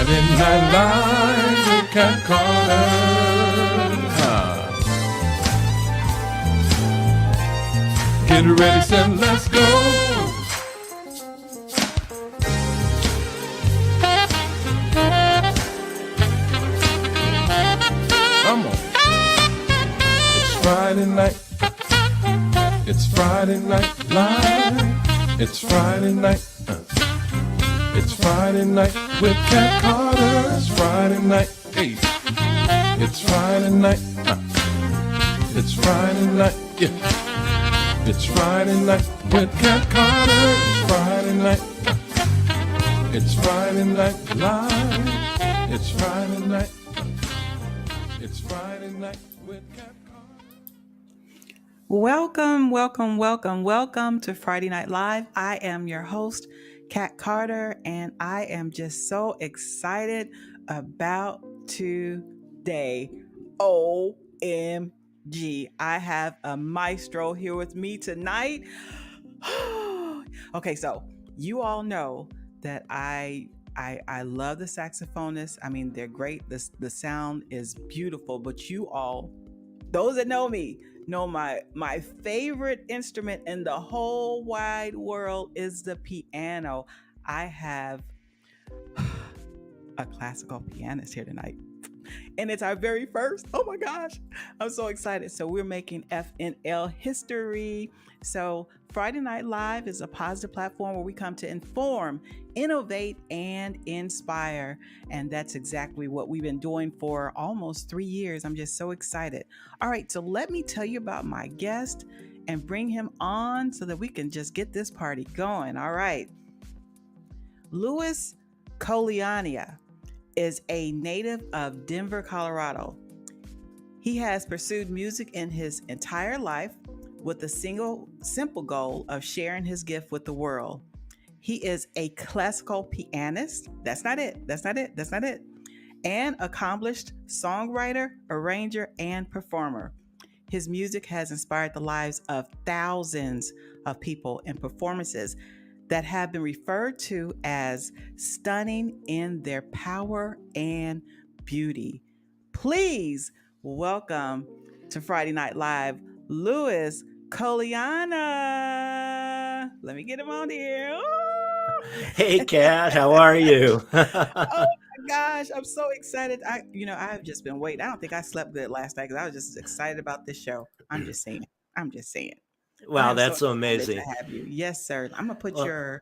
Friday Night Live with Cat Carter. Get ready, set, let's go. Come on. It's Friday night. It's Friday Night Live. It's Friday night. It's Friday night with Cat Carter. It's Friday night. Hey. It's Friday night. It's Friday night. Yeah. It's Friday night with Cat Carter. It's Friday night. It's Friday Night Live. It's Friday night. It's Friday night with Cat Carter. Welcome to Friday Night Live. I am your host, Cat Carter, and I am just so excited about today. OMG. I have a maestro here with me tonight. Okay, so you all know that I love the saxophonists. I mean, they're great. The sound is beautiful, but you all, those that know me, know my favorite instrument in the whole wide world is the piano. I have a classical pianist here tonight, and it's our very first. Oh my gosh, I'm so excited. So we're making FNL history. So Friday Night Live is a positive platform where we come to inform, innovate, and inspire. And that's exactly what we've been doing for almost 3 years. I'm just so excited. All right, so let me tell you about my guest and bring him on so that we can just get this party going. All right. Louis Colaiannia is a native of Denver, Colorado. He has pursued music in his entire life with the simple goal of sharing his gift with the world. He is a classical pianist. That's not it. And accomplished songwriter, arranger, and performer. His music has inspired the lives of thousands of people in performances that have been referred to as stunning in their power and beauty. Please welcome to Friday Night Live, Louis Colaiannia. Let me get him on here. Hey, Kat, how are you? Oh my gosh, I'm so excited. I've just been waiting. I don't think I slept good last night because I was just excited about this show. I'm just saying. Wow, I'm that's so excited amazing. to have you. Yes, sir. I'm gonna put Well,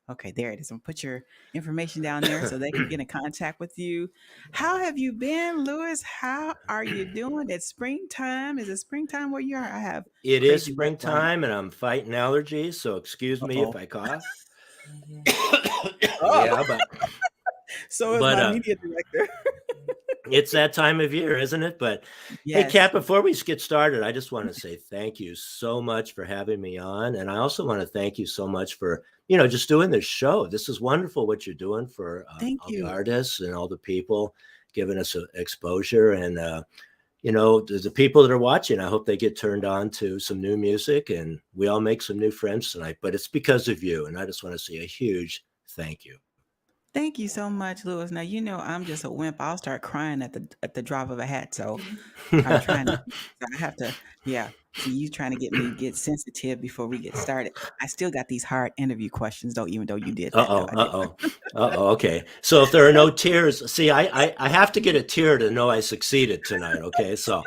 okay, there it is. I'm gonna put your information down there so they can get in contact with you. How have you been, Louis? How are you doing? It's springtime. Is it springtime where you are? I have it is crazy weather right now. springtime and I'm fighting allergies, so excuse me if Uh-oh. I cough. Oh, Yeah, so is but my media director. it's that time of year, isn't it? But hey, Yes. Kat, before we get started, I just want to say thank you so much for having me on, and I also want to thank you so much for just doing this show. This is wonderful what you're doing for Thank all the you. artists and all the people, giving us exposure and. The people that are watching, I hope they get turned on to some new music and we all make some new friends tonight, but it's because of you. And I just want to say a huge thank you. Thank you so much, Louis. Now you know I'm just a wimp. I'll start crying at the drop of a hat. So I'm trying to. I have to. Yeah. See, you trying to get me to get sensitive before we get started. I still got these hard interview questions, though. Even though you did that, though. Okay. So if there are no tears, see, I have to get a tear to know I succeeded tonight. Okay. So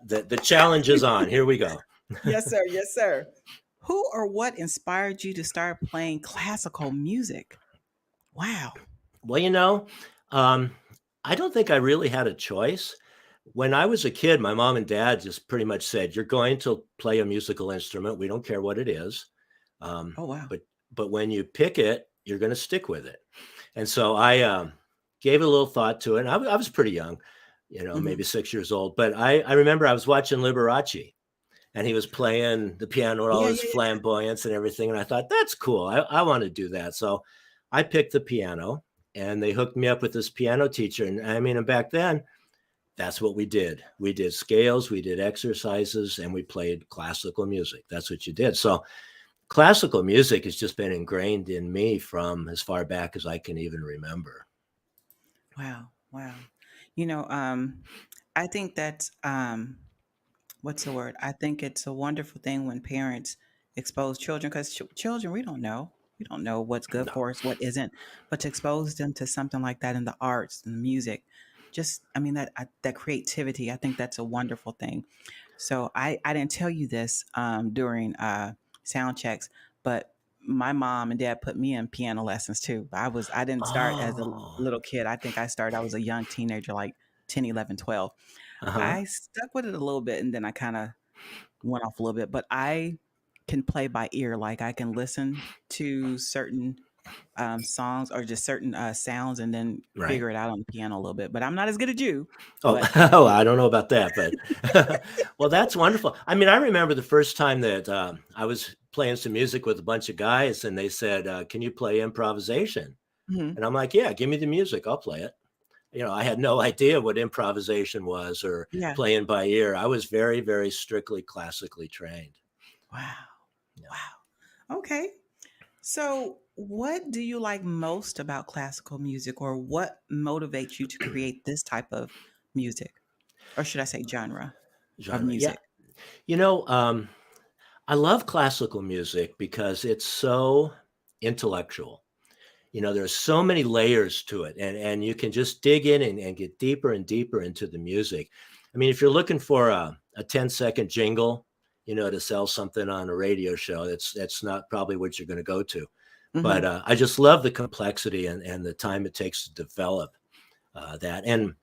the challenge is on. Here we go. Yes, sir. Yes, sir. Who or what inspired you to start playing classical music? Wow. Well, I don't think I really had a choice. When I was a kid, my mom and dad just pretty much said, "You're going to play a musical instrument. We don't care what it is, Oh, wow. but when you pick it, you're going to stick with it." And so I gave it a little thought to it. And I was pretty young, maybe 6 years old. But I remember I was watching Liberace, and he was playing the piano with all Yeah, his yeah, flamboyance and everything. And I thought, that's cool. I want to do that. So I picked the piano, and they hooked me up with this piano teacher. And I mean, and back then, that's what we did. We did scales, we did exercises, and we played classical music. That's what you did. So classical music has just been ingrained in me from as far back as I can even remember. Wow. Wow. You know, I think that's what's the word? I think it's a wonderful thing when parents expose children because children, we don't know. We don't know what's good No. for us, what isn't. But to expose them to something like that in the arts and the music, just, I mean, that creativity, I think that's a wonderful thing. So I didn't tell you this during sound checks, but my mom and dad put me in piano lessons too. I didn't start as a Oh. little kid. I think I was a young teenager, like 10, 11, 12. Uh-huh. I stuck with it a little bit and then I kind of went off a little bit, but I can play by ear. Like I can listen to certain songs or just certain sounds and then Right. figure it out on the piano a little bit. But I'm not as good as you. Oh, But oh, I don't know about that, but well, that's wonderful. I mean, I remember the first time that I was playing some music with a bunch of guys, and they said, "Can you play improvisation?" mhm, And I'm like, "Yeah, give me the music, I'll play it." I had no idea what improvisation was or yeah, playing by ear. I was very, very strictly classically trained. wow, Yeah. wow. Okay. So, what do you like most about classical music, or what motivates you to create this type of music? Or should I say genre of Genre. Yeah. music? You know, um, I love classical music because it's so intellectual. There's so many layers to it, and you can just dig in and get deeper and deeper into the music. I mean, if you're looking for a 10-second jingle, to sell something on a radio show, that's not probably what you're going to go to. But Hmm. I just love the complexity and the time it takes to develop that. And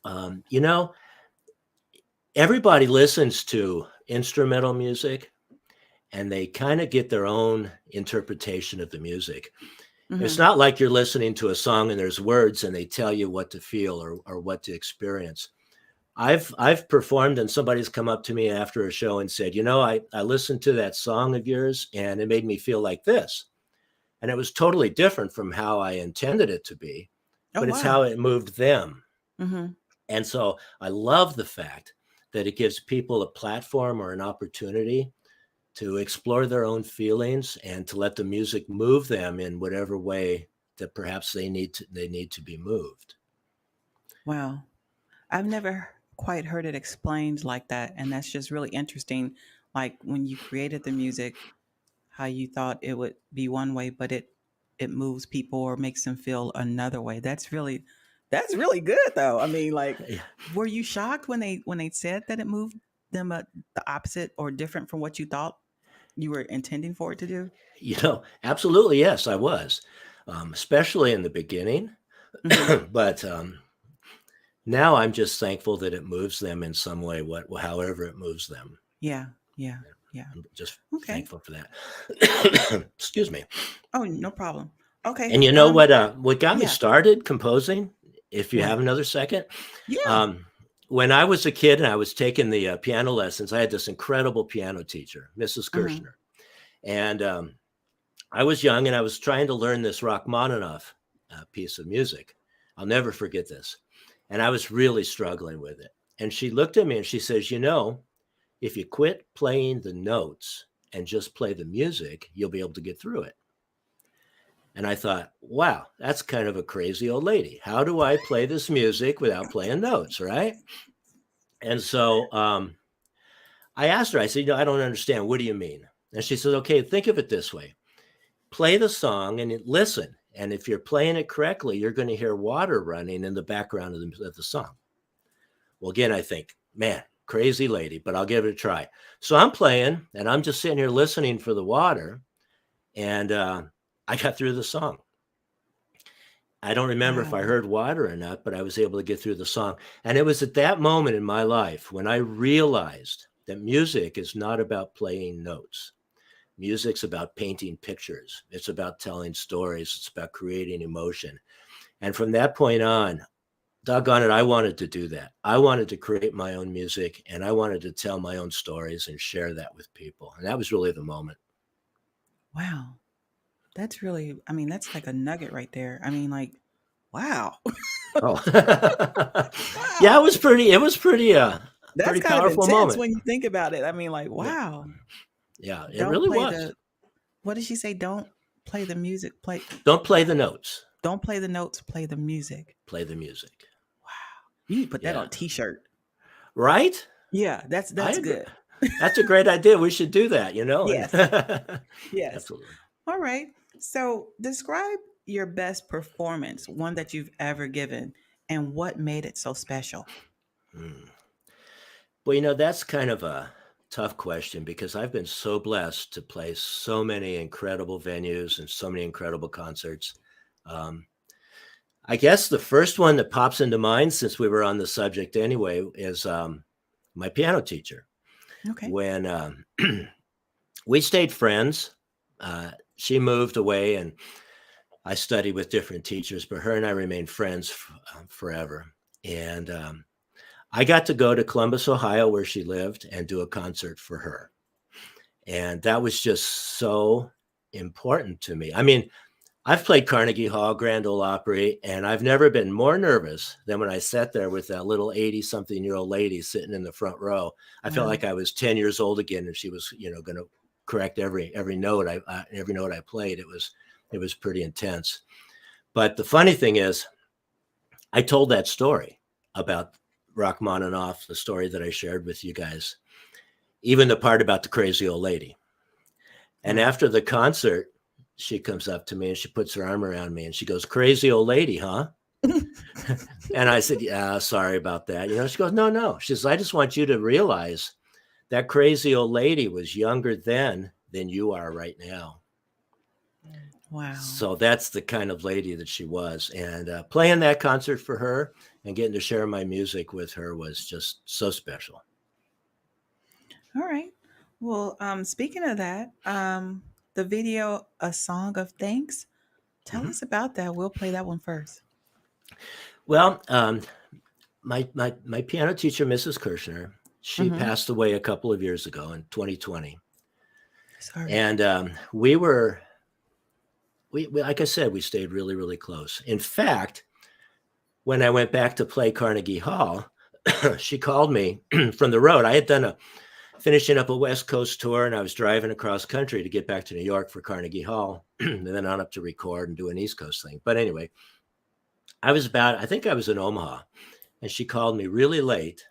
um, you know, everybody listens to instrumental music, and they kind of get their own interpretation of the music. It's Hmm. not like you're listening to a song and there's words and they tell you what to feel or what to experience. I've performed and somebody's come up to me after a show and said, I listened to that song of yours and it made me feel like this. And it was totally different from how I intended it to be, Oh, but it's how wow. it moved them. Hmm. And so I love the fact that it gives people a platform or an opportunity to explore their own feelings and to let the music move them in whatever way that perhaps they need to be moved. Wow. I've never quite heard it explained like that. And that's just really interesting. Like when you created the music, how you thought it would be one way, but it moves people or makes them feel another way. That's really good though. I mean, like, Yeah, were you shocked when they said that it moved them the opposite or different from what you thought you were intending for it to do? absolutely, yes, I was, especially in the beginning. Hmm. But now I'm just thankful that it moves them in some way, however it moves them. Yeah, yeah, yeah. I'm just Okay. thankful for that. Excuse me. Oh, no problem. Okay. And you know what got me Yeah. started composing, if you What? have another second? Yeah. Um, when I was a kid and I was taking the piano lessons, I had this incredible piano teacher, Mrs. Hmm. Kirshner. And I was young and I was trying to learn this Rachmaninoff piece of music. I'll never forget this. And I was really struggling with it. And she looked at me and she says, if you quit playing the notes and just play the music, you'll be able to get through it. And I thought, wow, that's kind of a crazy old lady. How do I play this music without playing notes, right? And so I asked her, I said, I don't understand. What do you mean? And she said, okay, think of it this way. Play the song and listen. And if you're playing it correctly, you're going to hear water running in the background of the song. Well, again, I think, man, crazy lady, but I'll give it a try. So I'm playing and I'm just sitting here listening for the water. And I got through the song. I don't remember if I Wow. heard water or not, but I was able to get through the song. And it was at that moment in my life when I realized that music is not about playing notes. Music's about painting pictures. It's about telling stories. It's about creating emotion. And from that point on, doggone it, I wanted to do that. I wanted to create my own music and I wanted to tell my own stories and share that with people. And that was really the moment. Wow. That's really, I mean, that's like a nugget right there. I mean, like, wow. Oh, yeah, Wow. it was That's pretty kind of powerful intense moment. when you think about it. I mean, like, Yeah. wow. Yeah, it Don't really play was. the, what did she say? Don't play the music, play. Don't play the notes. Don't play the notes, play the music. Play the music. You need to put that Yeah. on a t-shirt. Right? Yeah, that's I agree. good. That's a great idea. We should do that, you know? Yes. Yes. Absolutely. All right. So describe your best performance, one that you've ever given, and what made it so special. Well, you know, that's kind of a tough question because I've been so blessed to play so many incredible venues and so many incredible concerts. Um, I guess the first one that pops into mind, since we were on the subject anyway, is my piano teacher. Okay. When we stayed friends, she moved away and I studied with different teachers, but her and I remained friends forever. And I got to go to Columbus, Ohio, where she lived, and do a concert for her. And that was just so important to me. I mean, I've played Carnegie Hall, Grand Ole Opry, and I've never been more nervous than when I sat there with that little 80-something-year-old lady sitting in the front row. I felt Wow. like I was 10 years old again, and she was, you know, going to correct every note I played. It was pretty intense. But the funny thing is, I told that story about Rachmaninoff, the story that I shared with you guys, even the part about the crazy old lady. And after the concert, she comes up to me and she puts her arm around me and she goes, "Crazy old lady, huh?" And I said, "Yeah, sorry about that." You know, she goes, No. She says, "I just want you to realize that crazy old lady was younger then than you are right now." Wow. So that's the kind of lady that she was. And playing that concert for her and getting to share my music with her was just so special. All right. Well, speaking of that, the video "A Song of Thanks." Tell us about that. We'll play that one first. Well, my piano teacher, Mrs. Kirshner, she passed away a couple of years ago in 2020. Sorry. And we like I said, we stayed really, really close. In fact, when I went back to play Carnegie Hall, she called me from the road. I had finishing up a West Coast tour, and I was driving across country to get back to New York for Carnegie Hall, and then on up to record and do an East Coast thing. But anyway, I think I was in Omaha, and she called me really late,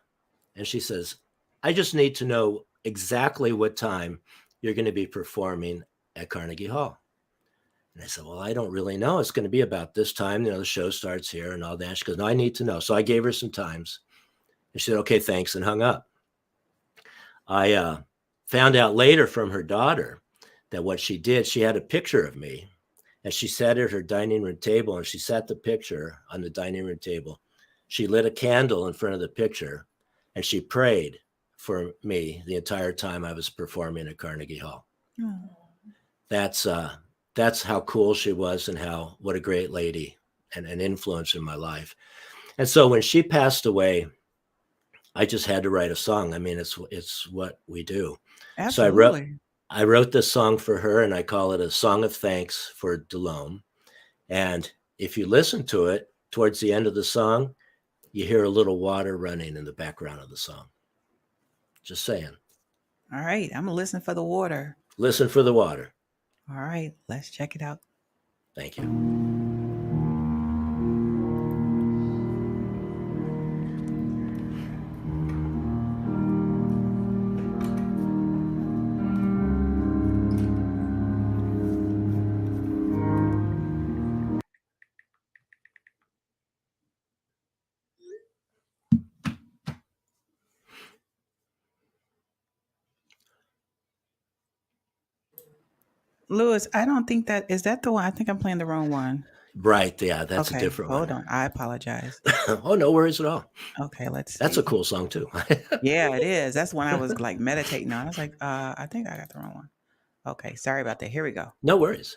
and she says, "I just need to know exactly what time you're going to be performing at Carnegie Hall." And I said, "Well, I don't really know. It's going to be about this time. You know, the show starts here and all that." She goes, "No, I need to know." So I gave her some times, and she said, "Okay, thanks," and hung up. I found out later from her daughter that what she did, she had a picture of me, and she sat at her dining room table, and she sat the picture on the dining room table. She lit a candle in front of the picture, and she prayed for me the entire time I was performing at Carnegie Hall. Oh. That's how cool she was, and what a great lady and an influence in my life. And so when she passed away, I just had to write a song. I mean, it's what we do. Absolutely. So I wrote this song for her, and I call it A Song of Thanks for Delome. And if you listen to it, towards the end of the song, you hear a little water running in the background of the song. Just saying. All right. I'm going to listen for the water. Listen for the water. All right. Let's check it out. Thank you. Louis, I don't think is that the one? I think I'm playing the wrong one. Right. Yeah, that's a different one. Hold on. I apologize. Oh, no worries at all. Okay, let's see. That's a cool song too. Yeah, it is. That's one I was like meditating on. I was like, I think I got the wrong one. Okay, sorry about that. Here we go. No worries.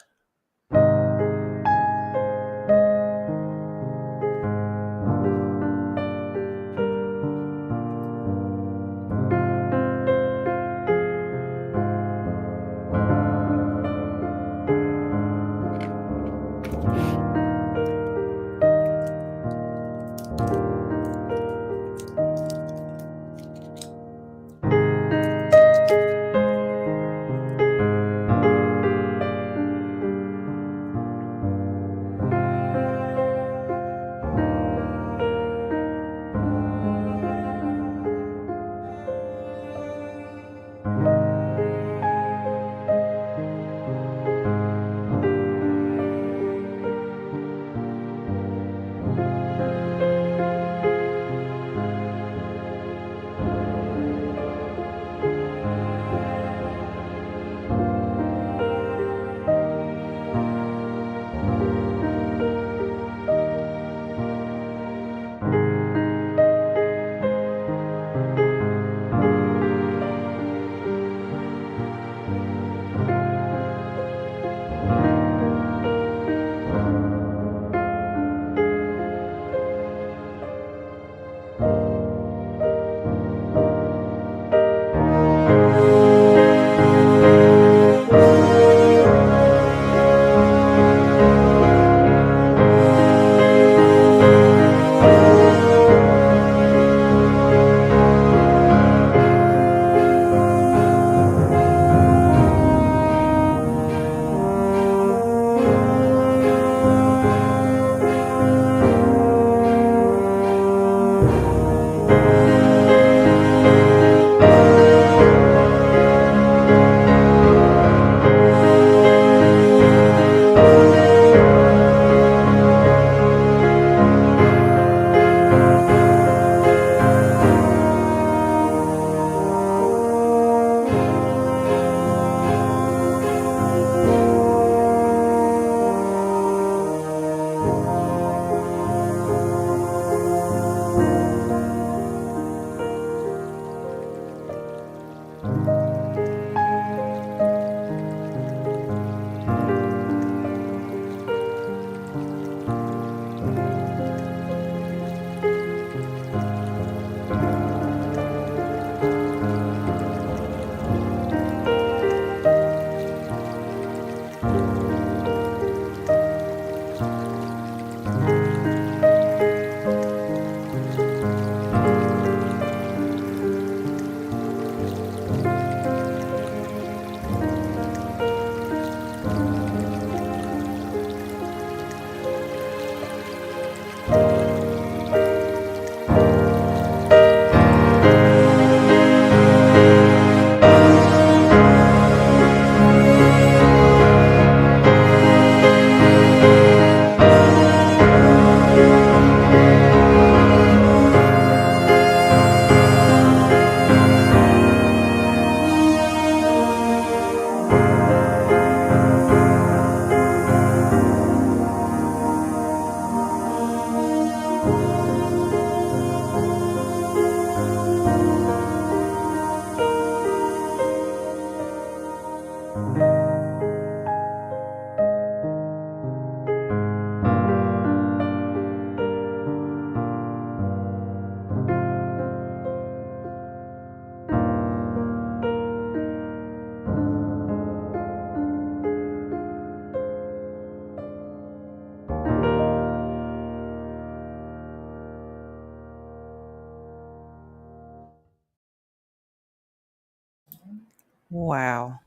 Wow.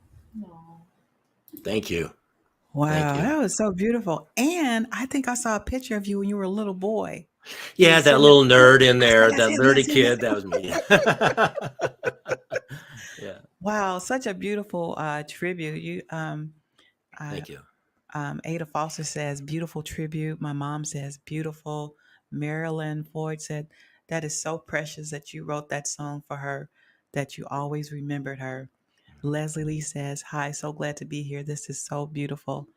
Thank you. Thank Wow. you. That was so beautiful. And I think I saw a picture of you when you were a little boy. You were Yeah, that sitting there. little nerd in I said, there, that's that him. That's nerdy him. That's kid, that him. was me. Yeah. Wow. Such a beautiful tribute. Uh, Thank you. Ada Foster says, beautiful tribute. My mom says, beautiful. Marilyn Floyd said, that is so precious that you wrote that song for her, that you always remembered her. Leslie Lee says, hi, so glad to be here. This is so beautiful.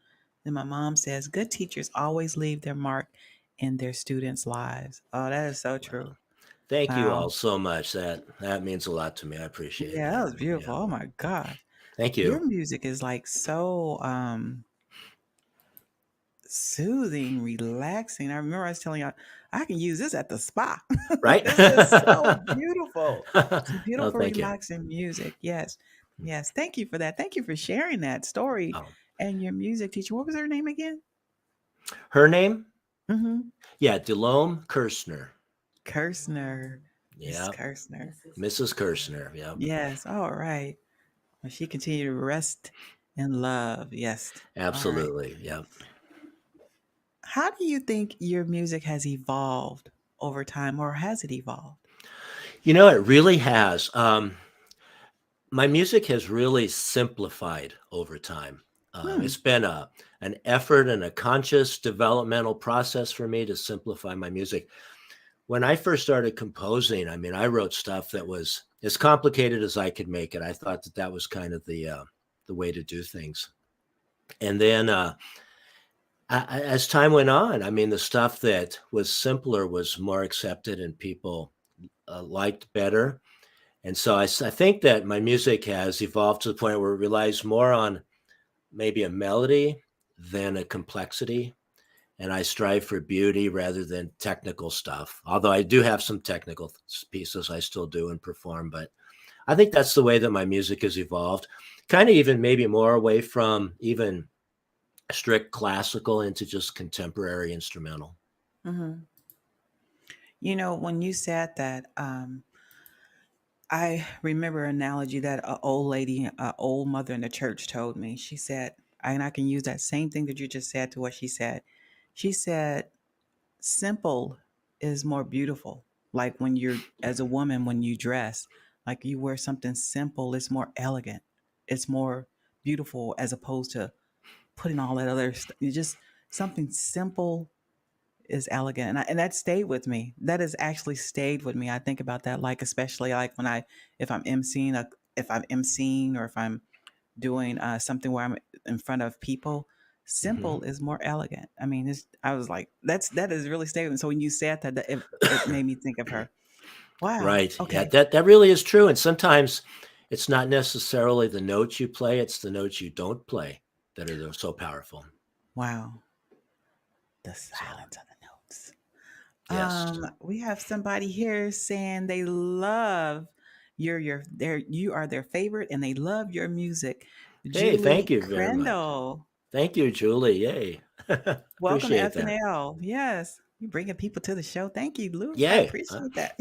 And my mom says, good teachers always leave their mark in their students' lives. Oh, that is so true. Wow. Thank you all Wow. so much. That means a lot to me. I appreciate Yeah, that that. was beautiful. Yeah. Oh my gosh. Thank Your you. music is like so soothing, relaxing. I remember I was telling you, I can use this at the spa. Right? This is so beautiful. Some Oh, beautiful, thank you. relaxing music. Yes. Yes. Thank you for that. Thank you for sharing that story Oh, and your music teacher. What was her name again? her name? Mm-hmm. Yeah, Delome Kirshner. Kirshner. Mrs. Yeah, Kirshner. Mrs. Kirshner. Yeah, Yes. All right. Well, she continued to rest in love. Yes. All right. absolutely. Yeah. How do you think your music has evolved over time, or has it evolved? It really has. My music has really simplified over time. Hmm. It's been an effort and a conscious developmental process for me to simplify my music. When I first started composing, I mean, I wrote stuff that was as complicated as I could make it. I thought that was kind of the way to do things. And then as time went on, I mean, the stuff that was simpler was more accepted and people liked better. And so I think that my music has evolved to the point where it relies more on maybe a melody than a complexity. And I strive for beauty rather than technical stuff. Although I do have some technical pieces I still do and perform, but I think that's the way that my music has evolved. Kind of even maybe more away from even strict classical into just contemporary instrumental. Mm-hmm. When you said that, I remember an analogy that an old lady, an old mother in the church told me. She said, and I can use that same thing that you just said to what she said. She said, simple is more beautiful. Like when you're, as a woman, when you dress, like you wear something simple, it's more elegant. It's more beautiful as opposed to putting all that other stuff. You just something simple is elegant, and that stayed with me. That has actually stayed with me. I think about that, like especially like when if I'm emceeing or if I'm doing something where I'm in front of people. Mm-hmm. Simple is more elegant. I mean, I was like, that is really stayed with me. So when you said that, it made me think of her. Wow. Right. Yeah, Okay. that really is true. And sometimes it's not necessarily the notes you play, it's the notes you don't play that are so powerful. Wow. The So, silence of the notes. yes. We have somebody here saying they love you are their favorite and they love your music. Hey, thank Julie you very much. Crandall. Thank you, Julie. Yay. Welcome to Appreciate that. FNL. Yes. You bringing people to the show. Thank you, Lou. I Yay. appreciate that.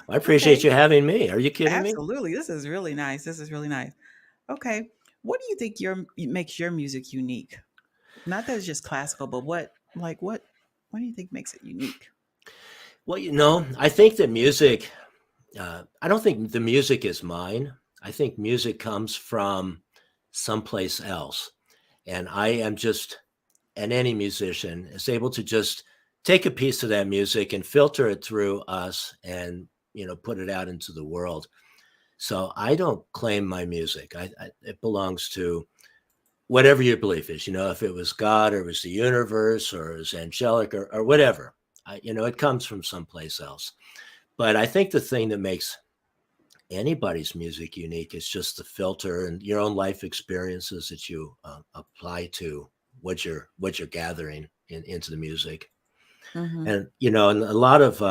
I appreciate Okay. you having me. Are you kidding me? Absolutely. This is really nice. This is really nice. Okay. What do you think makes your music unique? Not that it's just classical, but what do you think makes it unique? Well, I think that music, I don't think the music is mine. I think music comes from someplace else. And I am just, and any musician is able to just take a piece of that music and filter it through us and, put it out into the world. So I don't claim my music. It belongs to whatever your belief is, if it was God or it was the universe or it was angelic or whatever. It comes from someplace else. But I think the thing that makes anybody's music unique is just the filter and your own life experiences that you apply to what you're gathering into the music. Mm-hmm. And a lot of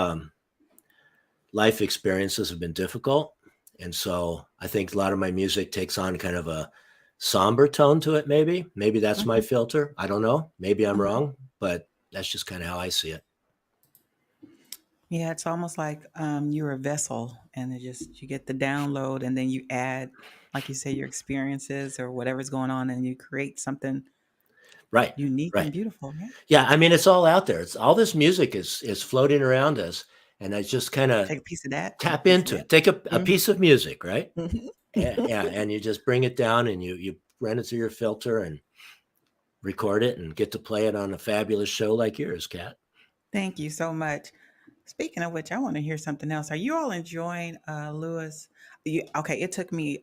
life experiences have been difficult. And so I think a lot of my music takes on kind of a somber tone to it, maybe. Maybe that's my Mm-hmm. filter. I don't know. Maybe I'm Mm-hmm. wrong, but that's just kind of how I see it. Yeah, it's almost like you're a vessel, and you get the download, and then you add, like you say, your experiences or whatever's going on, and you create something Right. unique and Right. beautiful, right? Yeah. I mean, it's all out there. It's all this music is floating around us. And I just kind of Take a piece of that, take a tap piece of into that. it. Take a Mm-hmm. piece of music, right? Yeah. Mm-hmm. And you just bring it down and you run it through your filter and record it and get to play it on a fabulous show like yours, Kat. Thank you so much. Speaking of which, I want to hear something else. Are you all enjoying Louis? Okay, it took me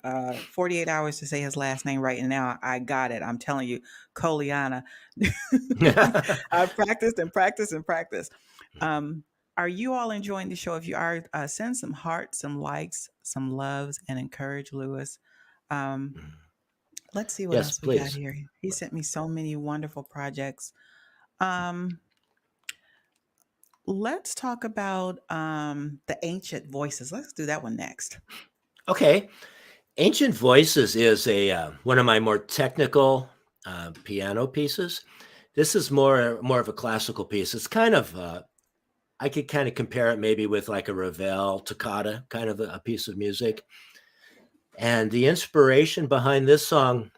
48 hours to say his last name right, and now I got it. I'm telling you, Colaiannia. I practiced and practiced and practiced. Um, are you all enjoying the show? If you are, send some hearts, some likes, some loves, and encourage Louis. Um, let's see what Yes, else we got please. here. He sent me so many wonderful projects. Um, let's talk about the ancient voices. Let's do that one next. Okay. Ancient Voices is a one of my more technical piano pieces. This is more of a classical piece. It's kind of I could kind of compare it maybe with like a Ravel toccata kind of a piece of music. And the inspiration behind this song,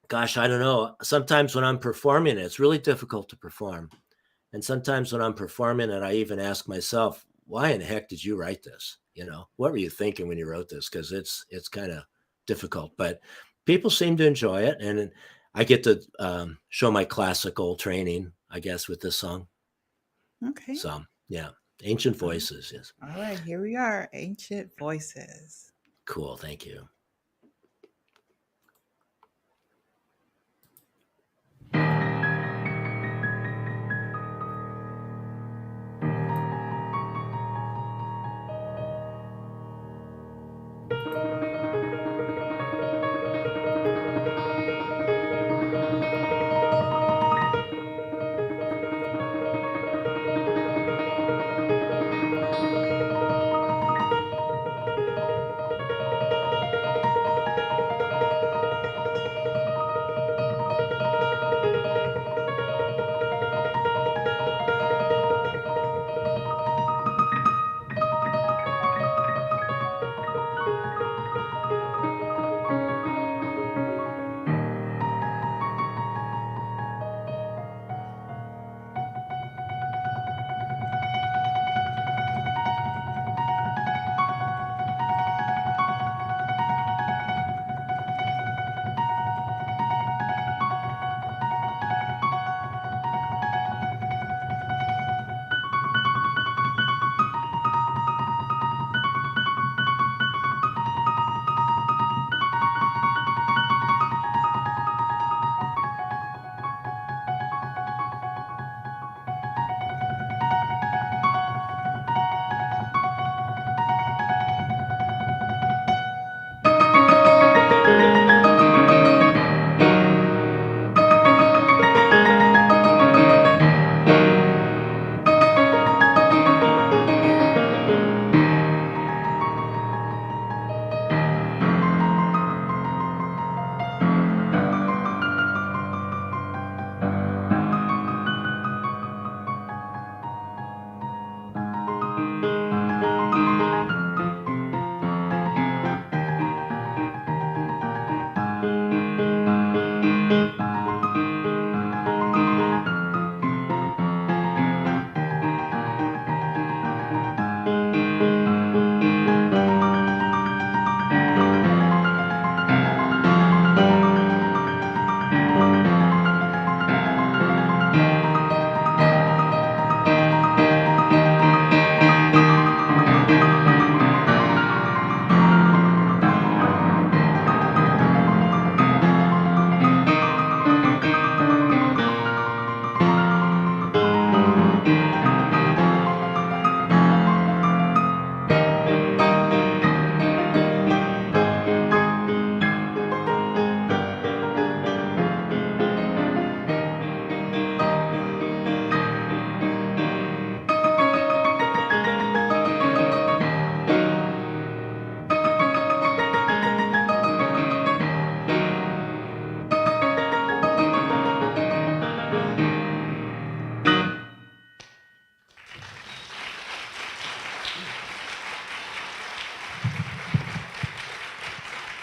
gosh, I don't know. Sometimes when I'm performing it, it's really difficult to perform. And sometimes when I'm performing it, I even ask myself, why in the heck did you write this? What were you thinking when you wrote this? Because it's kind of difficult, but people seem to enjoy it. And I get to show my classical training, I guess, with this song. Okay. So, yeah, Ancient All Voices. Yes. all right. Here we are. Ancient voices. Cool. Thank you.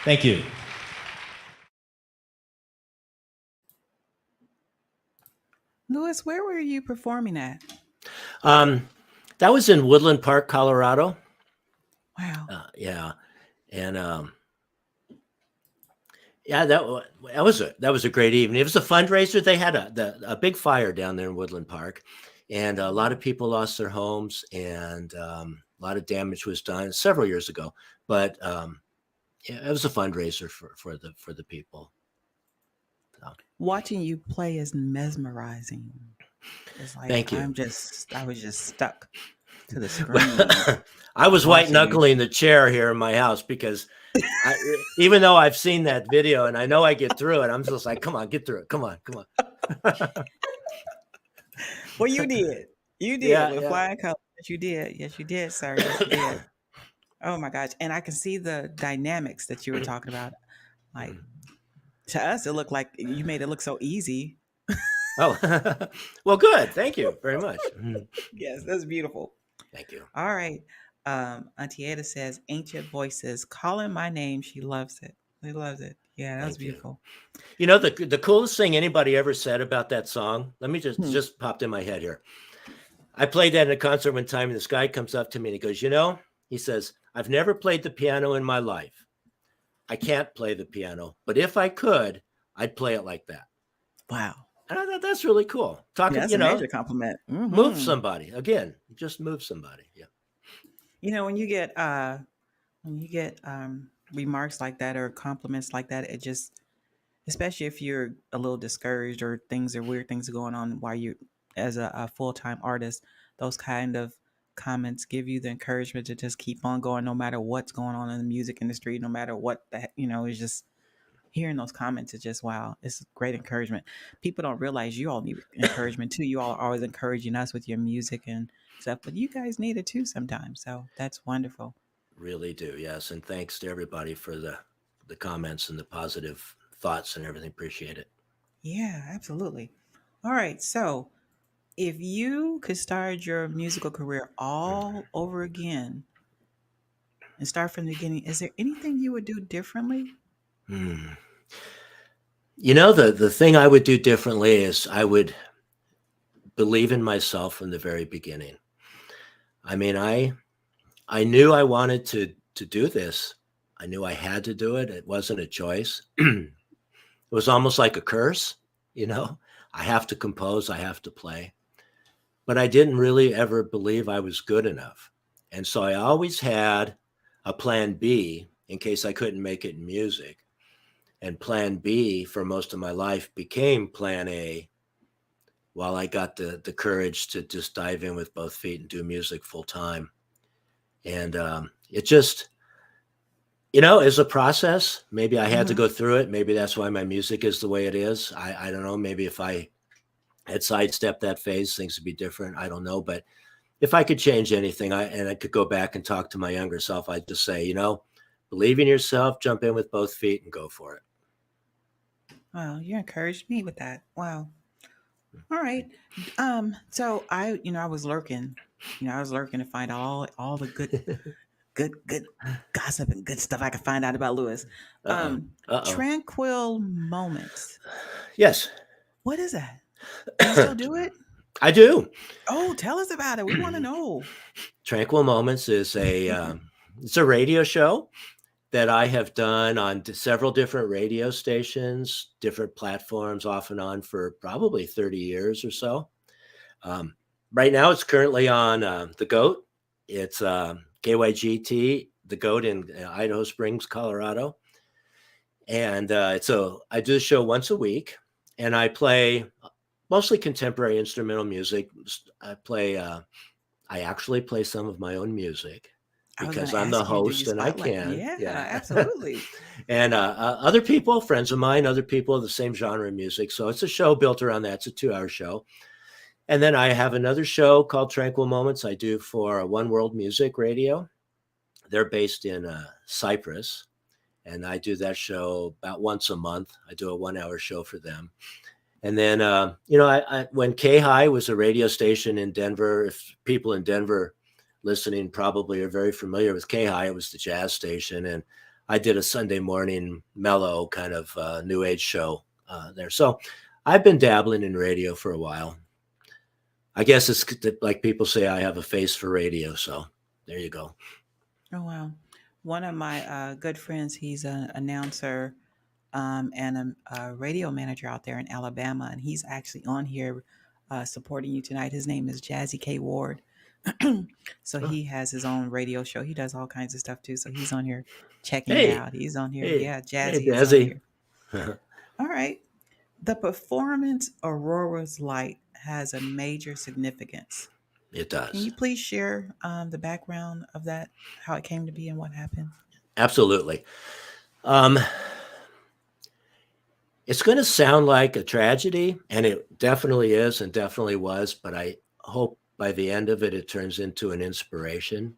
Thank you. Louis, where were you performing at? That was in Woodland Park, Colorado. Wow. Yeah. And yeah, that was a great evening. It was a fundraiser. They had a big fire down there in Woodland Park, and a lot of people lost their homes, and a lot of damage was done several years ago. But yeah, it was a fundraiser for the people. So. Watching you play is mesmerizing. It's like Thank you. I was just stuck to the screen. I was white watching you. knuckling the chair here in my house because even though I've seen that video and I know I get through it, I'm just like, come on, get through it. Come on. Well, you did. You did Yeah, with yeah. flying colors. Yes, you did. Yes, you did, sir. Yes, you did. Oh my gosh. And I can see the dynamics that you were talking about. Like to us, it looked like you made it look so easy. Oh, well, good. Thank you very much. Yes, that's beautiful. Thank you. All right. Auntie Ada says, Ancient Voices, calling my name. She loves it. She loves it. Yeah, that was beautiful. You know, the coolest thing anybody ever said about that song, let me just popped in my head here. I played that in a concert one time, and this guy comes up to me and he goes, he says, I've never played the piano in my life. I can't play the piano, but if I could, I'd play it like that. Wow. And I thought that's really cool. Talking, that's a major compliment. Mm-hmm. Move somebody. Again, just move somebody. Yeah. You know, when you get remarks like that or compliments like that, it just, especially if you're a little discouraged or weird things are going on while you, as a full-time artist, those kind of comments give you the encouragement to just keep on going, no matter what's going on in the music industry, no matter what it's just hearing those comments is just, wow, it's great encouragement. People don't realize you all need encouragement too. You all are always encouraging us with your music and stuff, but you guys need it too sometimes. So that's wonderful. Really do. Yes. And thanks to everybody for the comments and the positive thoughts and everything. Appreciate it. Yeah, absolutely. All right. So if you could start your musical career all over again and start from the beginning, is there anything you would do differently? You know, the thing I would do differently is I would believe in myself from the very beginning. I mean, I knew I wanted to do this. I knew I had to do it. It wasn't a choice. It was almost like a curse, I have to compose, I have to play. But I didn't really ever believe I was good enough. And so I always had a plan B in case I couldn't make it in music. And plan B for most of my life became plan A while I got the courage to just dive in with both feet and do music full time. And it just, is a process. Maybe I had to go through it. Maybe that's why my music is the way it is. I don't know. Maybe if I had sidestepped that phase, things would be different. I don't know. But if I could change anything, I could go back and talk to my younger self, I'd just say, believe in yourself, jump in with both feet and go for it. Wow, you encouraged me with that. Wow. All right. So I was lurking. I was lurking to find out all the good gossip and good stuff I could find out about Louis. Tranquil Moments. Yes. What is that? Do you still do it? I do. Oh, tell us about it. We want to know. Tranquil Moments is it's a radio show that I have done on several different radio stations, different platforms off and on for probably 30 years or so. Right now it's currently on The GOAT. It's KYGT, The GOAT in Idaho Springs, Colorado. And I do the show once a week, and I play mostly contemporary instrumental music. I actually play some of my own music, because I'm the host and I can. Yeah, absolutely. And other people, friends of mine, other people of the same genre of music. So it's a show built around that. It's a 2-hour show. And then I have another show called Tranquil Moments I do for One World Music Radio. They're based in Cyprus. And I do that show about once a month. I do a 1-hour show for them. And then, when K-High was a radio station in Denver, if people in Denver listening probably are very familiar with K-High, it was the jazz station. And I did a Sunday morning mellow kind of new age show there. So I've been dabbling in radio for a while. I guess it's like people say I have a face for radio. So there you go. Oh, wow. One of my good friends, he's an announcer and a radio manager out there in Alabama, and he's actually on here supporting you tonight. His name is Jazzy K. Ward. So he has his own radio show. He does all kinds of stuff too. So he's on here checking it Hey, out. He's on here. hey, Yeah, hey, Jazzy is on Dazzy. here. All right. The performance Aurora's Light has a major significance. It Can does. you please share the background of that, how it came to be and what happened? Absolutely. Um, it's going to sound like a tragedy, and it definitely is and definitely was, but I hope by the end of it, it turns into an inspiration.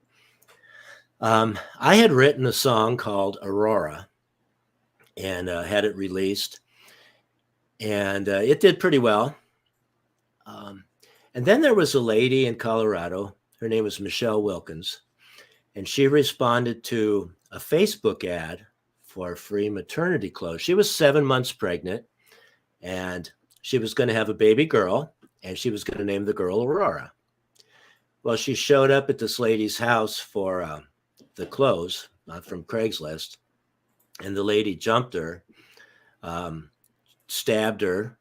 I had written a song called Aurora and had it released, and it did pretty well. And then there was a lady in Colorado. Her name was Michelle Wilkins, and she responded to a Facebook ad for free maternity clothes. She was 7 months pregnant, and she was going to have a baby girl, and she was going to name the girl Aurora. Well, she showed up at this lady's house for the clothes from Craigslist, and the lady jumped her, stabbed her,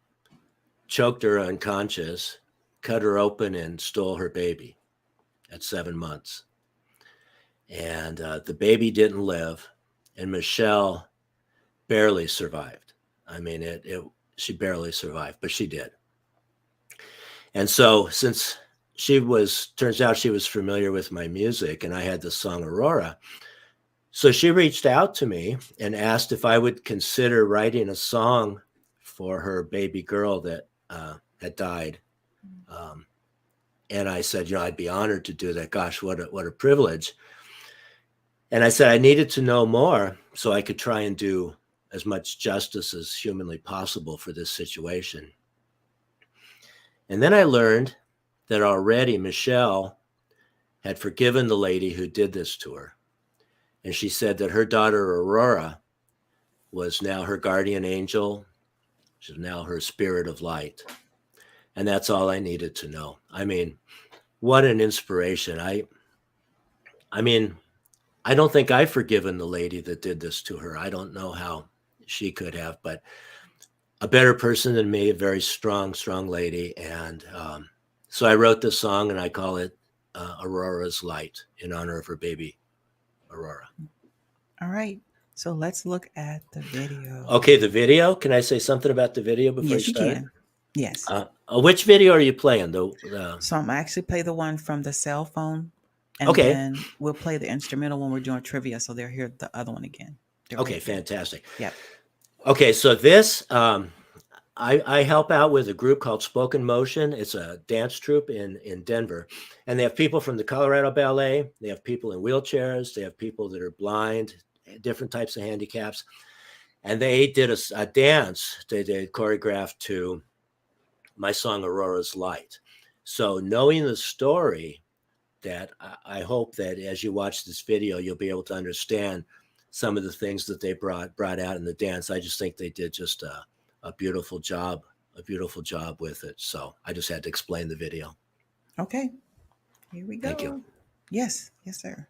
choked her unconscious, cut her open, and stole her baby at 7 months. And the baby didn't live, and Michelle barely survived. I mean, she barely survived, but she did. And so since turns out she was familiar with my music, and I had the song Aurora, so she reached out to me and asked if I would consider writing a song for her baby girl that had died. And I said, I'd be honored to do that. Gosh, what a privilege. And I said I needed to know more so I could try and do as much justice as humanly possible for this situation. And then I learned that already Michelle had forgiven the lady who did this to her. And she said that her daughter Aurora was now her guardian angel. She's now her spirit of light. And that's all I needed to know. I mean, what an inspiration. I mean, I don't think I've forgiven the lady that did this to her. I don't know how she could have, but a better person than me, a very strong lady. And so I wrote this song, and I call it Aurora's Light in honor of her baby, Aurora. All right. So let's look at the video. Okay, the video. Can I say something about the video before Yes, you you start? can. Yes. Which video are you playing? So I'm actually play the one from the cell phone. And Okay. then we'll play the instrumental when we're doing trivia. So they'll hear the other one again. Okay, fantastic. Yep. Okay, so this, I help out with a group called Spoken Motion. It's a dance troupe in Denver. And they have people from the Colorado Ballet. They have people in wheelchairs. They have people that are blind, different types of handicaps. And they did a dance they choreographed to my song Aurora's Light. So knowing the story, that I hope that as you watch this video, you'll be able to understand some of the things that they brought out in the dance. I just think they did just a beautiful job with it. So I just had to explain the video. Okay. Here we go. Thank you. Yes. Yes, sir.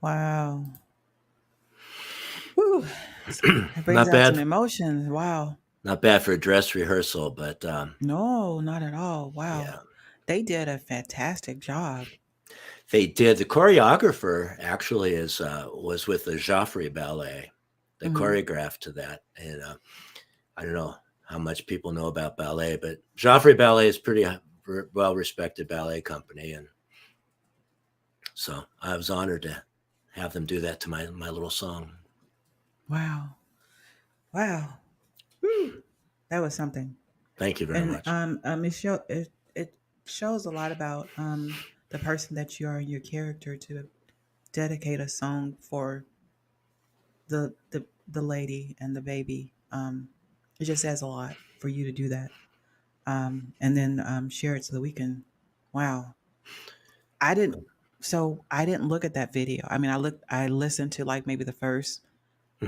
Wow. Whew. That brings Not out some bad. emotions. Wow. Not bad for a dress rehearsal, but No, not at all. Wow. yeah, They did a fantastic job. they did. The choreographer actually is was with the Joffrey Ballet, the Hmm. choreographed to that, and I don't know how much people know about ballet, but Joffrey Ballet is pretty well respected ballet company, and so I was honored to have them do that to my little song. Wow. Wow. Whew. That was something. Thank you very And much. it shows a lot about the person that you are and your character to dedicate a song for the lady and the baby. It just says a lot for you to do that. And then share it so that we can. Wow, I didn't. So I didn't look at that video. I mean, I listened to like maybe the first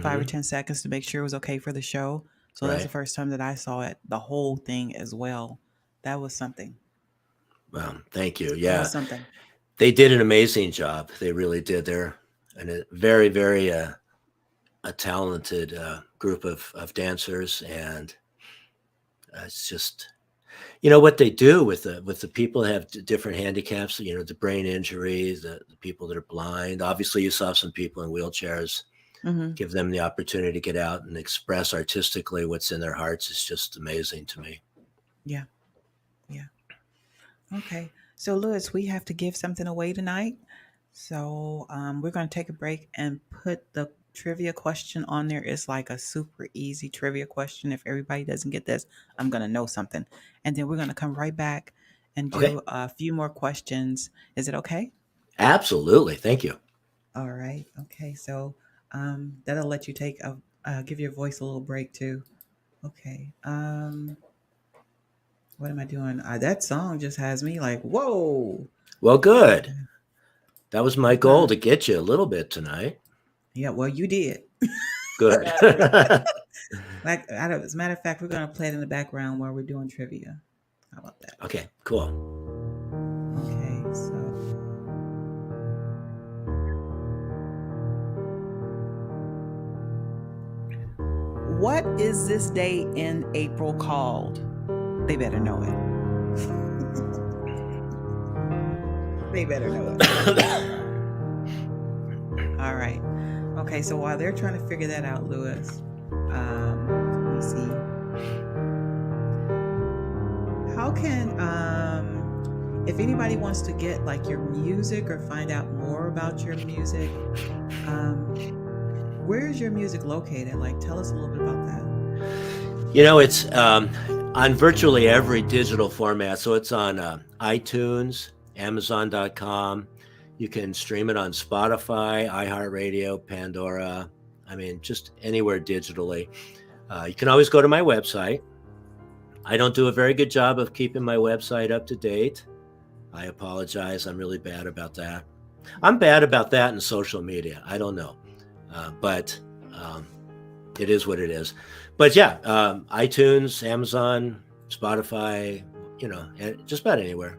5 or 10 seconds to make sure it was okay for the show. So that's the Right. first time that I saw it, the whole thing as well. That was something. Well, thank you. That Yeah, was something. they did an amazing job. They really did. They're a very, very a talented group of dancers, and it's just what they do with the people that have different handicaps. The brain injuries, the people that are blind. Obviously, you saw some people in wheelchairs. Hmm. Give them the opportunity to get out and express artistically what's in their hearts is just amazing to me. Yeah. Yeah. Okay. So, Louis, we have to give something away tonight. So, we're going to take a break and put the trivia question on there. It's like a super easy trivia question. If everybody doesn't get this, I'm going to know something. And then we're going to come right back and Okay, do a few more questions. Is it okay? absolutely. Thank you. All right. Okay. So, that'll let you give your voice a little break too. Okay. What am I doing? That song just has me like, whoa. Well, good. Okay. That was my We're goal gonna to get you a little bit tonight. Yeah, well, you did. Good. Like, as a matter of fact, we're gonna play it in the background while we're doing trivia. How about that? Okay, cool. Okay, so what is this day in April called? They better know it. They better know it. All right. Okay, so while they're trying to figure that out, Louis, let me see. How can if anybody wants to get like your music or find out more about your music, where is your music located? Like, tell us a little bit about that. It's on virtually every digital format. So it's on iTunes, Amazon.com. You can stream it on Spotify, iHeartRadio, Pandora. I mean, just anywhere digitally. You can always go to my website. I don't do a very good job of keeping my website up to date. I apologize. I'm really bad about that. I'm bad about that in social media. I don't know. But it is what it is. But yeah, iTunes, Amazon, Spotify, just about anywhere.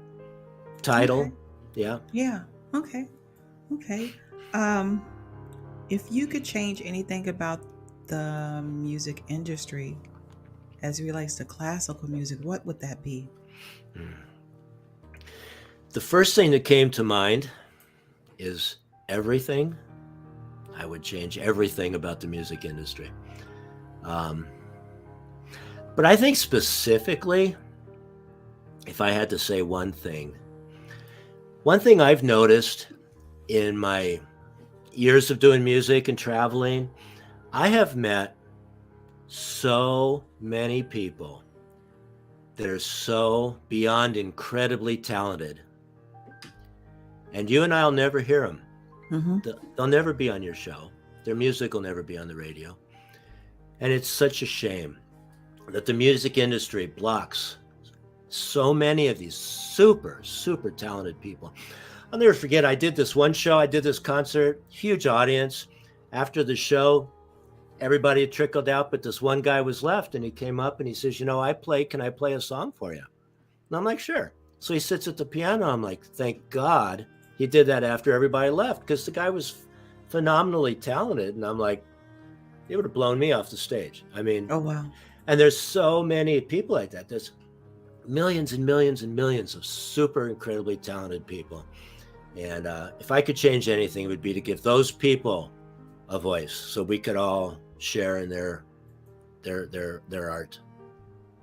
Tidal. Okay. Yeah. Yeah. Okay. Okay. If you could change anything about the music industry as it relates to classical music, what would that be? The first thing that came to mind is everything. I would change everything about the music industry. But I think specifically, if I had to say one thing I've noticed in my years of doing music and traveling, I have met so many people that are so beyond incredibly talented. And you and I'll never hear them. Mm-hmm. They'll never be on your show. Their music will never be on the radio. And it's such a shame that the music industry blocks so many of these super, super talented people. I'll never forget, I did this one show, I did this concert, huge audience. After the show, everybody had trickled out, but this one guy was left, and he came up and he says, can I play a song for you? And I'm like, sure. So he sits at the piano. I'm like, thank God he did that after everybody left, because the guy was phenomenally talented. And I'm like, it would have blown me off the stage. I mean, Oh, wow. and there's so many people like that. There's millions and millions and millions of super incredibly talented people. And if I could change anything, it would be to give those people a voice so we could all share in their art.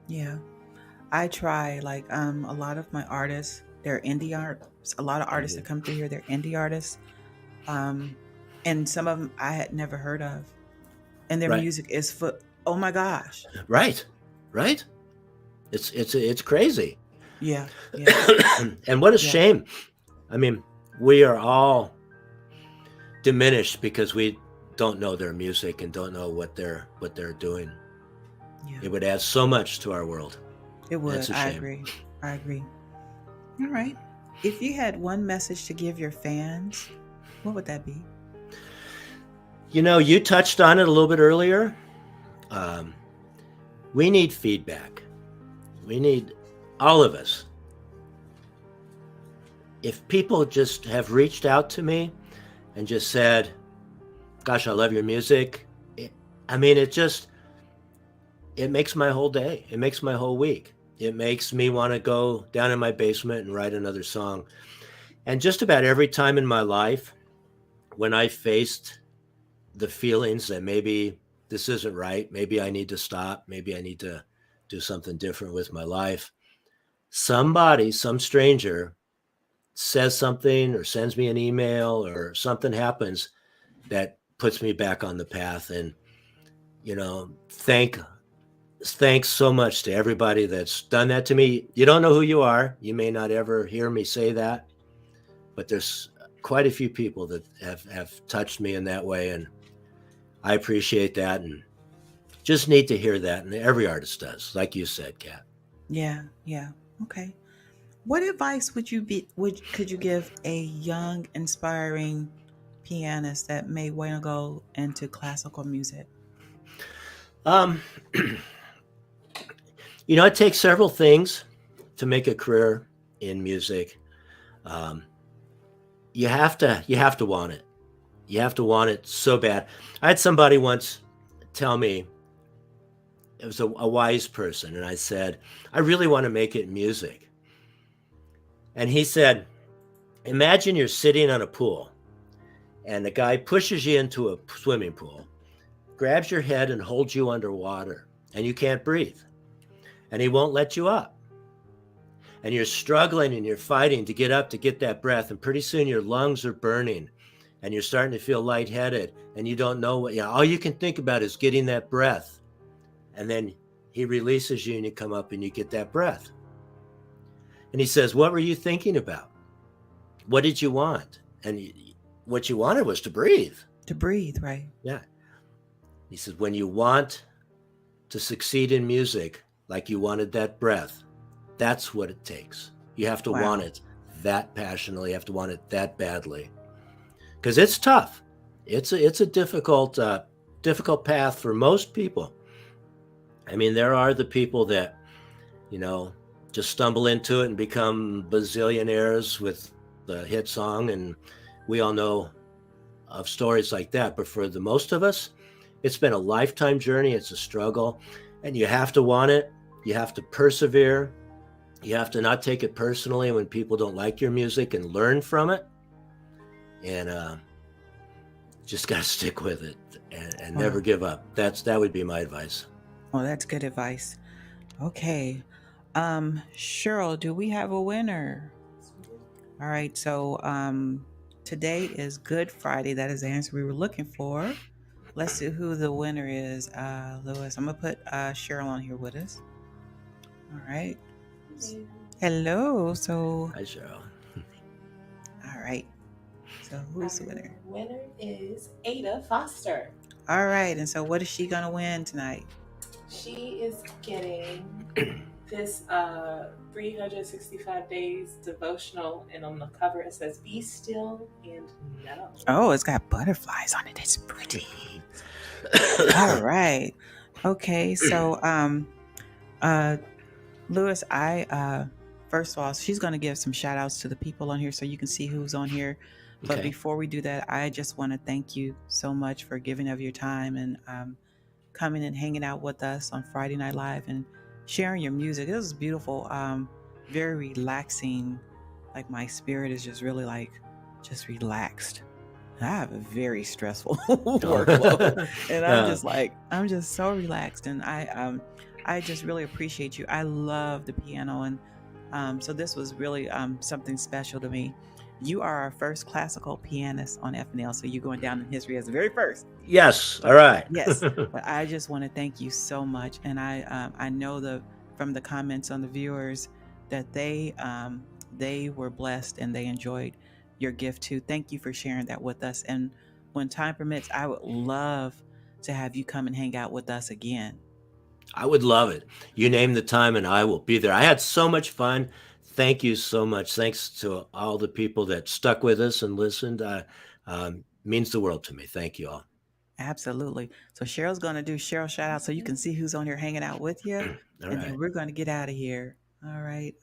Yeah. I try, like, a lot of my artists, they're indie artists. A lot of artists that come through here, they're indie artists. And some of them I had never heard of. And their Right. music is oh my gosh. Right. It's crazy. Yeah. And what a shame. I mean, we are all diminished because we don't know their music and don't know what they're doing. Yeah. It would add so much to our world. It would. It's a I shame. agree. All right. If you had one message to give your fans, what would that be? You touched on it a little bit earlier. We need feedback. We need, all of us. If people just have reached out to me and just said, gosh, I love your music. It makes my whole day. It makes my whole week. It makes me want to go down in my basement and write another song. And just about every time in my life, when I faced the feelings that maybe this isn't right, maybe I need to stop, maybe I need to do something different with my life, some stranger says something or sends me an email or something happens that puts me back on the path. And, thanks so much to everybody that's done that to me. You don't know who you are. You may not ever hear me say that, but there's quite a few people that have touched me in that way. And I appreciate that and just need to hear that. And every artist does, like you said, Kat. Yeah. Okay. What advice could you give a young, inspiring pianist that may want to go into classical music? It takes several things to make a career in music. You have to want it. You have to want it so bad. I had somebody once tell me, it was a wise person, and I said, I really want to make it in music. And he said, imagine you're sitting on a pool and the guy pushes you into a swimming pool, grabs your head and holds you underwater, and you can't breathe. And he won't let you up. And you're struggling and you're fighting to get up to get that breath. And pretty soon your lungs are burning and you're starting to feel lightheaded and you don't know all you can think about is getting that breath. And then he releases you and you come up and you get that breath. And he says, what were you thinking about? What did you want? And what you wanted was to breathe. To breathe, right? Yeah. He says, when you want to succeed in music, like you wanted that breath, that's what it takes. You have to want it that passionately. You have to want it that badly, because it's tough. It's a difficult path for most people. I mean, there are the people that, just stumble into it and become bazillionaires with the hit song, and we all know of stories like that. But for the most of us, it's been a lifetime journey. It's a struggle, and you have to want it. You have to persevere. You have to not take it personally when people don't like your music and learn from it. And just got to stick with it and never give up. That would be my advice. Oh, that's good advice. Okay. Sherryl, do we have a winner? All right. So today is Good Friday. That is the answer we were looking for. Let's see who the winner is. Louis, I'm going to put Sherryl on here with us. All right. Hello. So. Hi, Sherryl. All right. So who's the winner? The winner is Ada Foster. All right. And so what is she going to win tonight? She is getting this 365 days devotional, and on the cover it says "Be still and know." Oh, it's got butterflies on it. It's pretty. All right. Okay. So Louis, I first of all, she's going to give some shout outs to the people on here so you can see who's on here. But Okay. before we do that, I just want to thank you so much for giving of your time and coming and hanging out with us on Friday Night Live and sharing your music. It was beautiful, very relaxing. Like my spirit is just really like just relaxed. I have a very stressful workload, and I'm Uh, just like I'm just so relaxed, and I just really appreciate you. I love the piano, and so this was really something special to me. You are our first classical pianist on FNL, so you're going down in history as the very first. yes. All But right. yes, but I just want to thank you so much, and I know the from the comments on the viewers that they were blessed and they enjoyed your gift too. Thank you for sharing that with us. And when time permits, I would love to have you come and hang out with us again. I would love it. You name the time and I will be there. I had so much fun. Thank you so much. Thanks to all the people that stuck with us and listened. Means the world to me. Thank you all. Absolutely. So Cheryl's going to do Cheryl shout out so you can see who's on here hanging out with you, All and then right. we're going to get out of here. All right.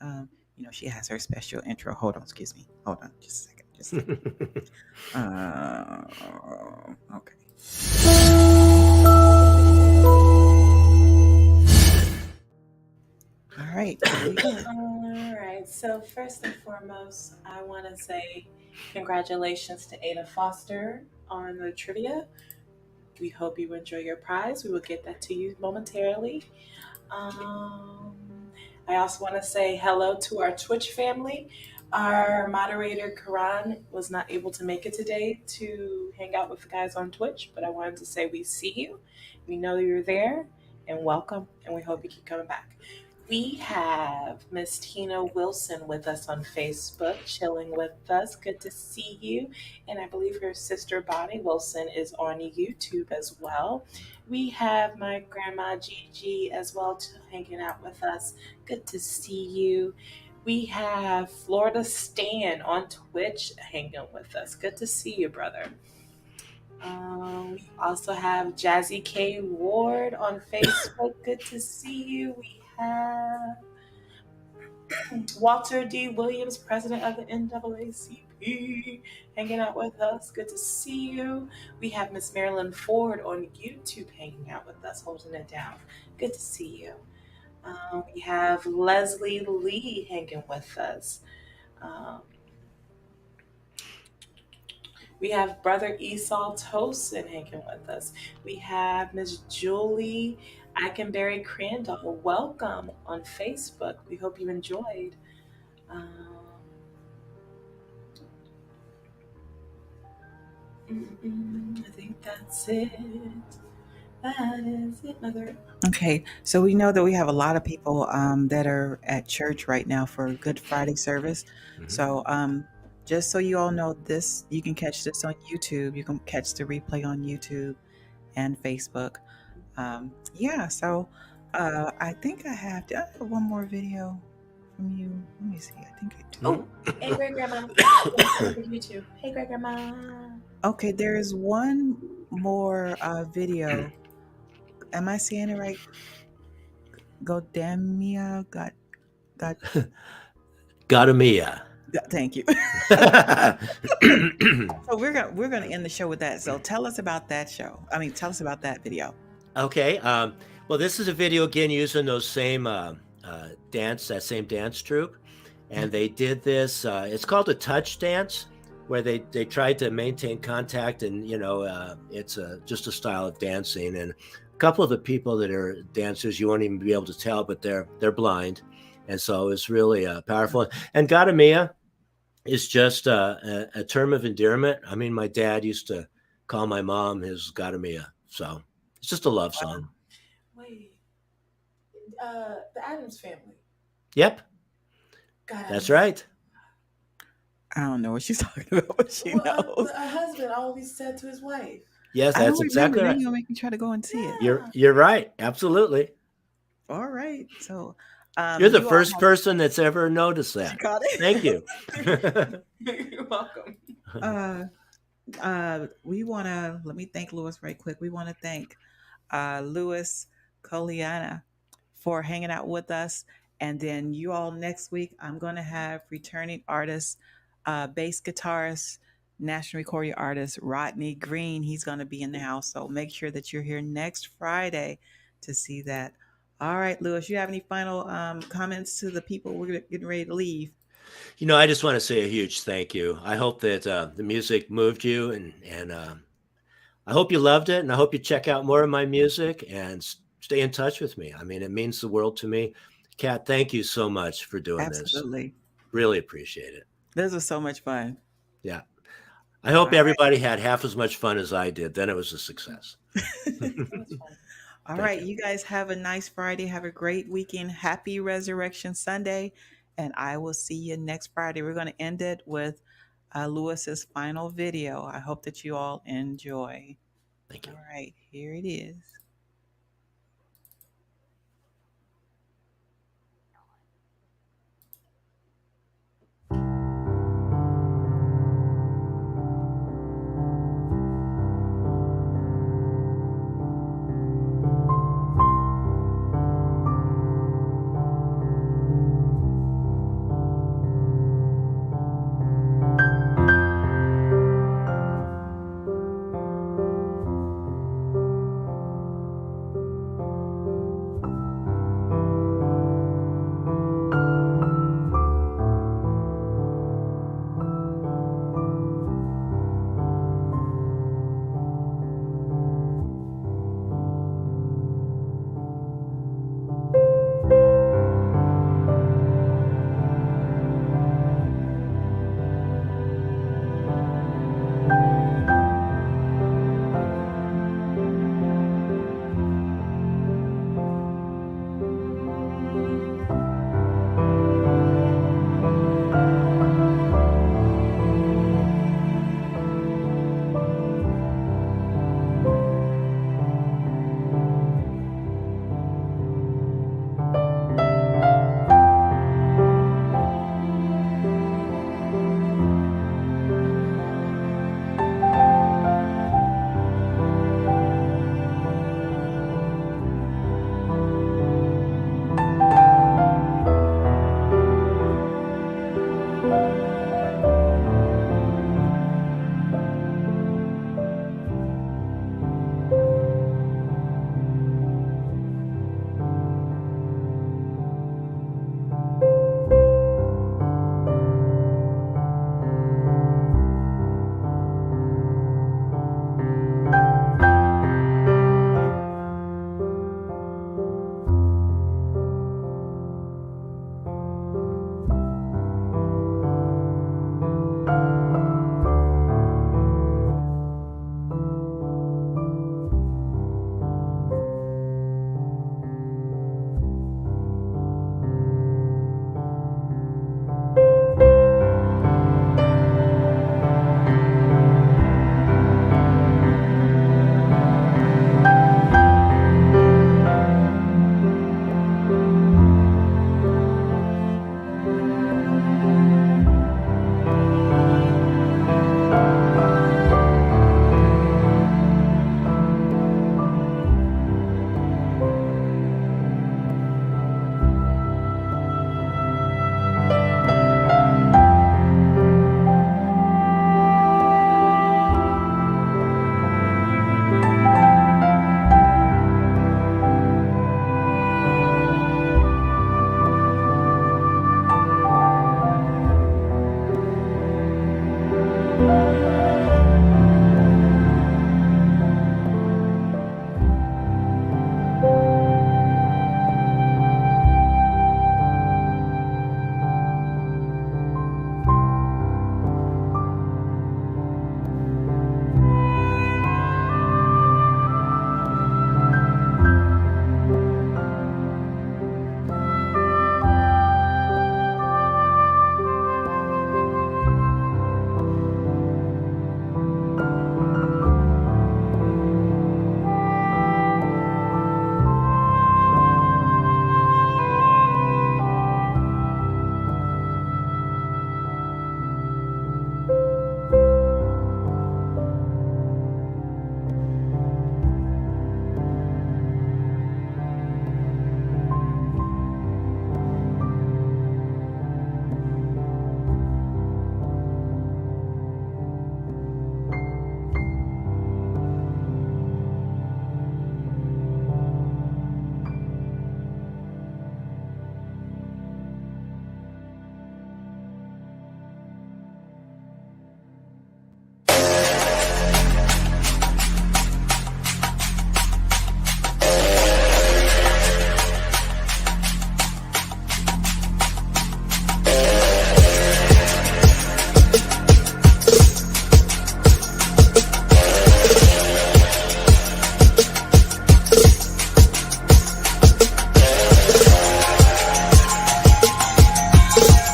She has her special intro. Hold on, excuse me. Hold on, just a second. Just a second. Okay. All right. Here we go. All right. So first and foremost, I want to say congratulations to Ada Foster on the trivia. We hope you enjoy your prize. We will get that to you momentarily. Um, I also want to say hello to our Twitch family. Our moderator, Karan, was not able to make it today to hang out with the guys on Twitch, but I wanted to say we see you. We know you're there, and welcome, and we hope you keep coming back. We have Miss Tina Wilson with us on Facebook, chilling with us. Good to see you. And I believe her sister Bonnie Wilson is on YouTube as well. We have my grandma Gigi as well, hanging out with us. Good to see you. We have Florida Stan on Twitch hanging with us. Good to see you, brother. We also have Jazzy K Ward on Facebook. Good to see you. We have Walter D. Williams, president of the NAACP, hanging out with us. Good to see you. We have Miss Marilyn Ford on YouTube hanging out with us, holding it down. Good to see you. We have Leslie Lee hanging with us. Um, we have Brother Esau Tosin hanging with us. We have Miss Julie Eikenberry Crandall. Welcome on Facebook. We hope you enjoyed. Um, I think that's it. That is it, Mother. Okay, so we know that we have a lot of people that are at church right now for Good Friday service. Mhm. So just so you all know, this you can catch this on YouTube. You can catch the replay on YouTube and Facebook. Yeah, so I think I have one more video from you. Let me see. I think I do. Oh, hey, great grandma. You too. Hey, great grandma. Okay, there is one more video. Am I saying it right? Godamia, God. Gatamia. Thank you. So we're gonna end the show with that. So tell us about that show. I mean, tell us about that video. Okay. Well, this is a video again using those same that same dance troupe, and they did this. It's called a touch dance, where they tried to maintain contact, and it's just a style of dancing. And a couple of the people that are dancers, you won't even be able to tell, but they're blind, and so it's really powerful. And Gatamia is just a term of endearment. I mean, my dad used to call my mom his Gatamia, so it's just a love song. Wait. The Adams family. Yep, God, that's right. I don't know what she's talking about, but she knows. A husband always said to his wife. Yes, I that's don't exactly remember. right. Maybe you'll make me try to go and see it. You're right. Absolutely. All right. So You're the you all first have- person that's ever noticed that. Got it. Thank you. You're welcome. We want to let me thank Louis right quick. We want to thank Louis Colaiannia for hanging out with us. And then you all next week, I'm going to have returning artist, bass guitarist national recording artist Rodney Green. He's going to be in the house. So make sure that you're here next Friday to see that. All right, Louis, you have any final comments to the people we're getting ready to leave? I just want to say a huge thank you. I hope that the music moved you, and I hope you loved it, and I hope you check out more of my music and stay in touch with me. I mean, it means the world to me. Kat, thank you so much for doing this. Absolutely. Really appreciate it. This was so much fun. Yeah. I hope All right. everybody had half as much fun as I did. Then it was a success. All Thank right, you. you guys have a nice Friday. Have a great weekend. Happy Resurrection Sunday. And I will see you next Friday. We're going to end it with Lewis's final video. I hope that you all enjoy. Thank you. All right, here it is.